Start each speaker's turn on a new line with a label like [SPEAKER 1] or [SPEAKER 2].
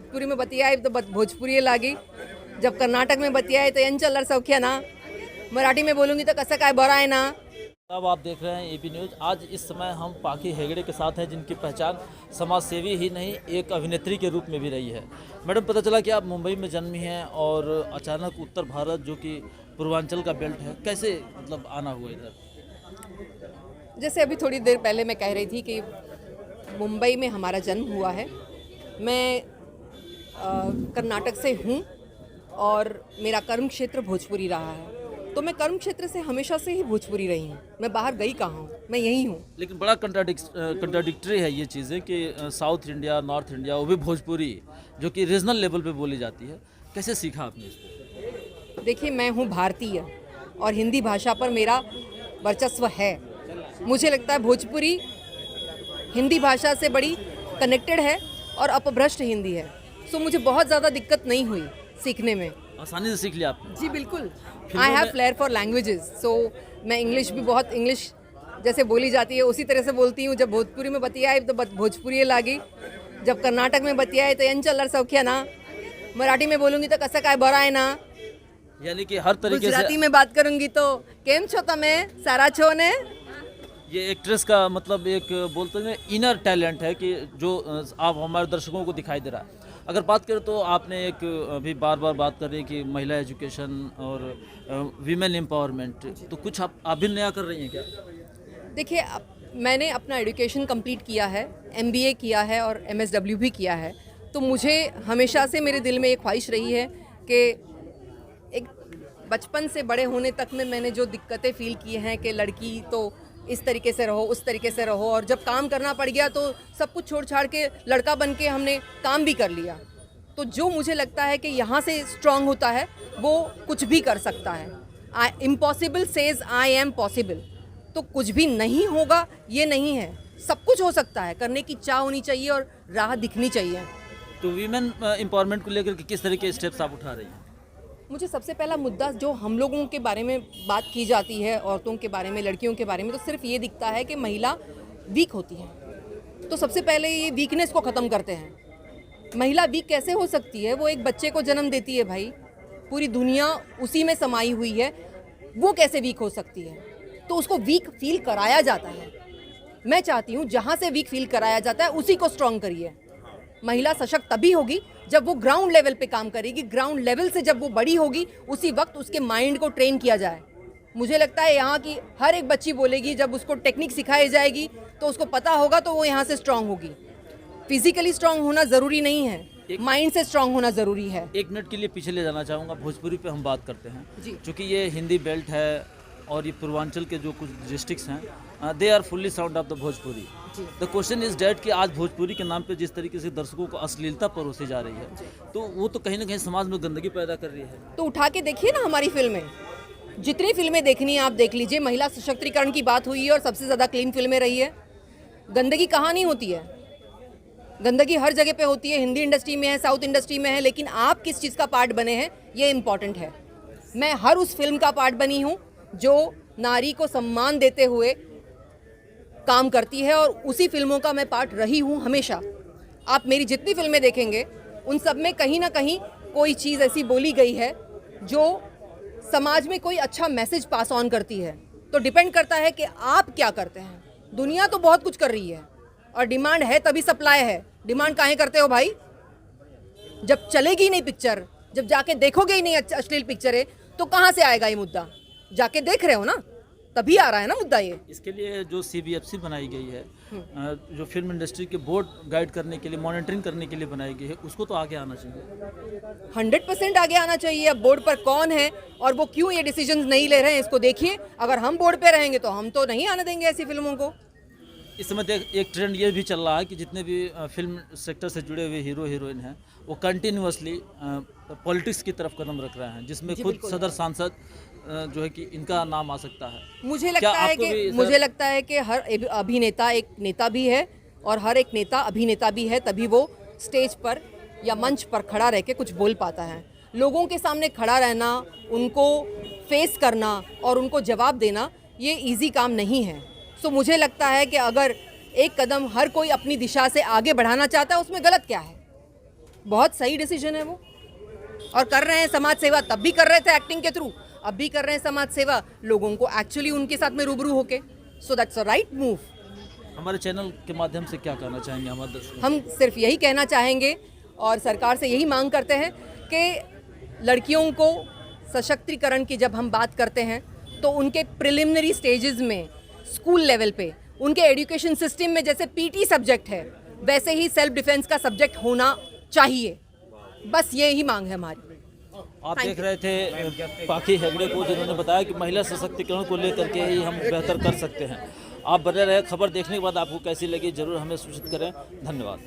[SPEAKER 1] भोजपुरी में बतियाए तो भोजपुरी लागी, जब कर्नाटक में बतियाए तो यांचलर सौख्य ना, मराठी में बोलूँगी तो कसं काय बरं आहे ना।
[SPEAKER 2] अब आप देख रहे हैं एबी न्यूज़। आज इस समय हम पाखी हेगड़े के साथ हैं, जिनकी पहचान समाज सेवी ही नहीं एक अभिनेत्री के रूप में भी रही है। मैडम, पता चला कि आप मुंबई में जन्मी हैं और अचानक उत्तर भारत जो कि पूर्वांचल का बेल्ट है, कैसे मतलब आना हुआ इधर?
[SPEAKER 1] जैसे अभी थोड़ी देर पहले मैं कह रही थी कि मुंबई में हमारा जन्म हुआ है। मैं कर्नाटक से हूँ और मेरा कर्म क्षेत्र भोजपुरी रहा है, तो मैं कर्म क्षेत्र से हमेशा से ही भोजपुरी रही हूँ। मैं बाहर गई कहाँ हूँ, मैं यहीं हूँ।
[SPEAKER 2] लेकिन बड़ा कंट्राडिक्टरी है ये चीज़ें कि साउथ इंडिया, नॉर्थ इंडिया, वो भी भोजपुरी जो कि रीजनल लेवल पे बोली जाती है। कैसे सीखा आपने इसको?
[SPEAKER 1] देखिए, मैं हूँ भारतीय और हिंदी भाषा पर मेरा वर्चस्व है। मुझे लगता है भोजपुरी हिंदी भाषा से बड़ी कनेक्टेड है और अपभ्रष्ट हिंदी है। सो मुझे बहुत ज़्यादा दिक्कत नहीं हुई सीखने में।
[SPEAKER 2] आसानी से सीख लिया आपने?
[SPEAKER 1] जी बिल्कुल। I have flair for languages, so मैं इंग्लिश भी बहुत, इंग्लिश जैसे बोली जाती है उसी तरह से बोलती हूँ। जब भोजपुरी में बतियाए तो भोजपुरी लागी, जब कर्नाटक में बतियाए तो यांचलर सौख्य ना, मराठी में बोलूँगी तो कसं काय बरं आहे ना,
[SPEAKER 2] यानी कि हर तरीके से।
[SPEAKER 1] गुजराती में बात करूँगी तो केम छो तमे, सारा छो ने।
[SPEAKER 2] ये एक्ट्रेस का मतलब एक बोलते हैं इनर टैलेंट है कि जो आप हमारे दर्शकों को दिखाई दे रहा है। अगर बात करें तो आपने एक अभी बार बार बात कर रही है कि महिला एजुकेशन और वीमेन एम्पावरमेंट, तो कुछ आप अभी नया कर रही हैं क्या?
[SPEAKER 1] देखिए, मैंने अपना एजुकेशन कंप्लीट किया है, MBA किया है और MSW भी किया है। तो मुझे हमेशा से मेरे दिल में एक ख्वाहिश रही है कि एक बचपन से बड़े होने तक में मैंने जो दिक्कतें फील की हैं कि लड़की तो इस तरीके से रहो, उस तरीके से रहो, और जब काम करना पड़ गया तो सब कुछ छोड़ छाड़ के लड़का बन के हमने काम भी कर लिया। तो जो मुझे लगता है कि यहाँ से स्ट्रांग होता है वो कुछ भी कर सकता है। Impossible says I am possible. तो कुछ भी नहीं होगा ये नहीं है, सब कुछ हो सकता है। करने की चाह होनी चाहिए और राह दिखनी चाहिए।
[SPEAKER 2] तो वीमेन एम्पावरमेंट को लेकर के किस तरह के स्टेप्स आप उठा रही हैं?
[SPEAKER 1] मुझे सबसे पहला मुद्दा जो हम लोगों के बारे में बात की जाती है, औरतों के बारे में, लड़कियों के बारे में, तो सिर्फ ये दिखता है कि महिला वीक होती है। तो सबसे पहले ये वीकनेस को ख़त्म करते हैं। महिला वीक कैसे हो सकती है? वो एक बच्चे को जन्म देती है भाई, पूरी दुनिया उसी में समाई हुई है, वो कैसे वीक हो सकती है? तो उसको वीक फील कराया जाता है। मैं चाहती हूँ जहाँ से वीक फील कराया जाता है उसी को स्ट्रॉन्ग करिए। महिला सशक्त तभी होगी जब वो ग्राउंड लेवल पे काम करेगी। ग्राउंड लेवल से जब वो बड़ी होगी उसी वक्त उसके माइंड को ट्रेन किया जाए। मुझे लगता है यहाँ की हर एक बच्ची बोलेगी, जब उसको टेक्निक सिखाई जाएगी तो उसको पता होगा तो वो यहाँ से स्ट्रांग होगी। फिजिकली स्ट्रांग होना ज़रूरी नहीं है, माइंड से स्ट्रांग होना ज़रूरी है।
[SPEAKER 2] एक मिनट के लिए पीछे ले जाना चाहूँगा, भोजपुरी पे हम बात करते हैं
[SPEAKER 1] जी।
[SPEAKER 2] क्योंकि ये हिंदी बेल्ट है और ये पूर्वांचल के जो कुछ डिस्ट्रिक्ट्स हैं, they are fully sound of the Bhojpuri. The question is that कि आज भोजपुरी के नाम पे जिस तरीके से दर्शकों को अश्लीलता परोसी जा रही है, तो वो तो कहीं ना कहीं समाज में गंदगी पैदा कर रही है।
[SPEAKER 1] तो उठा के देखिए ना हमारी फिल्में, जितनी फिल्में देखनी है आप देख लीजिए। महिला सशक्तिकरण की बात हुई है और सबसे ज़्यादा क्लीन फिल्में रही है। गंदगी कहाँ नहीं होती है? गंदगी हर जगह पे होती है। हिंदी इंडस्ट्री में है, साउथ इंडस्ट्री में है, लेकिन आप किस चीज़ का पार्ट बने हैं ये इम्पॉर्टेंट है। मैं हर उस फिल्म का पार्ट बनी हूँ जो नारी को सम्मान देते हुए काम करती है, और उसी फिल्मों का मैं पार्ट रही हूँ हमेशा। आप मेरी जितनी फिल्में देखेंगे उन सब में कहीं ना कहीं कोई चीज़ ऐसी बोली गई है जो समाज में कोई अच्छा मैसेज पास ऑन करती है। तो डिपेंड करता है कि आप क्या करते हैं। दुनिया तो बहुत कुछ कर रही है और डिमांड है तभी सप्लाई है। डिमांड काहे करते हो भाई? जब चलेगी ही नहीं पिक्चर, जब जाके देखोगे ही नहीं अश्लील पिक्चर है, तो कहाँ से आएगा ये मुद्दा? जाके देख रहे हो ना, तभी आ रहा है ना मुद्दा ये।
[SPEAKER 2] इसके लिए जो CBFC बनाई गई है, जो फिल्म इंडस्ट्री के बोर्ड गाइड करने के लिए, मॉनिटरिंग करने के लिए बनाई गई है, उसको तो आगे आना चाहिए।
[SPEAKER 1] 100% आगे आना चाहिए। अब बोर्ड पर कौन है और वो क्यों ये डिसीजंस नहीं ले रहे हैं इसको देखिए। अगर हम बोर्ड पे रहेंगे तो हम तो नहीं आने देंगे ऐसी फिल्मों को।
[SPEAKER 2] इस समय एक ट्रेंड ये भी चल रहा है कि जितने भी फिल्म सेक्टर से जुड़े हुए हीरो हीरोइन हैं वो कंटिन्यूअसली पॉलिटिक्स की तरफ कदम रख रहे हैं, जिसमें खुद सदर सांसद जो है कि इनका नाम आ सकता है।
[SPEAKER 1] मुझे लगता है कि हर अभिनेता एक नेता भी है और हर एक नेता अभिनेता भी है, तभी वो स्टेज पर या मंच पर खड़ा रह के कुछ बोल पाता है। लोगों के सामने खड़ा रहना, उनको फेस करना और उनको जवाब देना ये इजी काम नहीं है। सो मुझे लगता है कि अगर एक कदम हर कोई अपनी दिशा से आगे बढ़ाना चाहता है, उसमें गलत क्या है? बहुत सही डिसीजन है वो, और कर रहे हैं समाज सेवा, तब भी कर रहे थे एक्टिंग के थ्रू, अब भी कर रहे हैं समाज सेवा लोगों को एक्चुअली उनके साथ में रूबरू होके, so that's a right move.
[SPEAKER 2] हमारे चैनल के माध्यम से क्या कहना चाहेंगे हमारे दर्शकों?
[SPEAKER 1] हम सिर्फ यही कहना चाहेंगे और सरकार से यही मांग करते हैं कि लड़कियों को सशक्तिकरण की जब हम बात करते हैं तो उनके प्रिलिमिनरी स्टेजेस में स्कूल लेवल पे उनके एजुकेशन सिस्टम में जैसे पीटी सब्जेक्ट है वैसे ही सेल्फ डिफेंस का सब्जेक्ट होना चाहिए, बस ये ही मांग है हमारी।
[SPEAKER 2] आप देख रहे थे पाखी हेगड़े को, जिन्होंने बताया कि महिला सशक्तिकरण को लेकर के ही हम बेहतर कर सकते हैं। आप बने रहे, खबर देखने के बाद आपको कैसी लगी जरूर हमें सूचित करें। धन्यवाद।